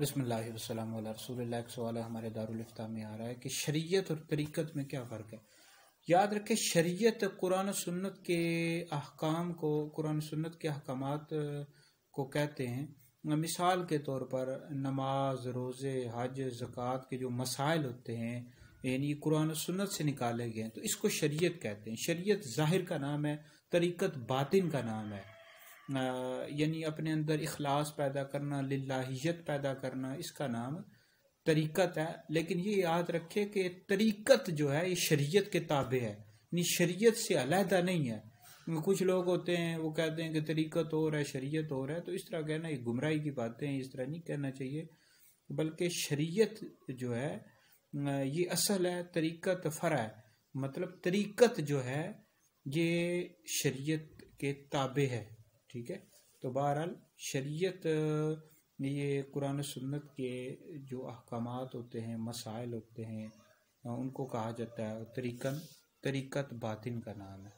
बिस्मिल्लाह वस्सलामु अला रसूलिल्लाह। एक सवाल हमारे दारुल इफ्ता में आ रहा है कि शरीयत और तरीक़त में क्या फ़र्क है। याद रखें, शरीयत कुरान और सुन्नत के अहकाम को, कुरान और सुन्नत के अहकामात को कहते हैं। मिसाल के तौर पर नमाज, रोज़े, हज, ज़कात के जो मसाइल होते हैं, यानी कुरान और सुन्नत से निकाले गए हैं, तो इसको शरीयत कहते हैं। शरीयत ज़ाहिर का नाम है, तरीक़त बातिन का नाम है। यानी अपने अंदर इखलास पैदा करना, लिल्लाहियत पैदा करना, इसका नाम तरीक़त है। लेकिन ये याद रखे कि तरीक़त जो है ये शरीयत के ताबे है, यानी शरीयत से अलहदा नहीं है। कुछ लोग होते हैं वो कहते हैं कि तरीक़त और है, शरीयत और है, तो इस तरह कहना ये गुमराही की बातें हैं, इस तरह नहीं कहना चाहिए। बल्कि शरीयत जो है ये असल है, तरीक़त फ़र्अ है। मतलब तरीक़त जो है ये शरीयत के ताबे है, ठीक है। तो बहरहाल शरीयत ये कुरान सुन्नत के जो अहकामात होते हैं, मसाइल होते हैं, उनको कहा जाता है। तरीक़त बातिन का नाम है।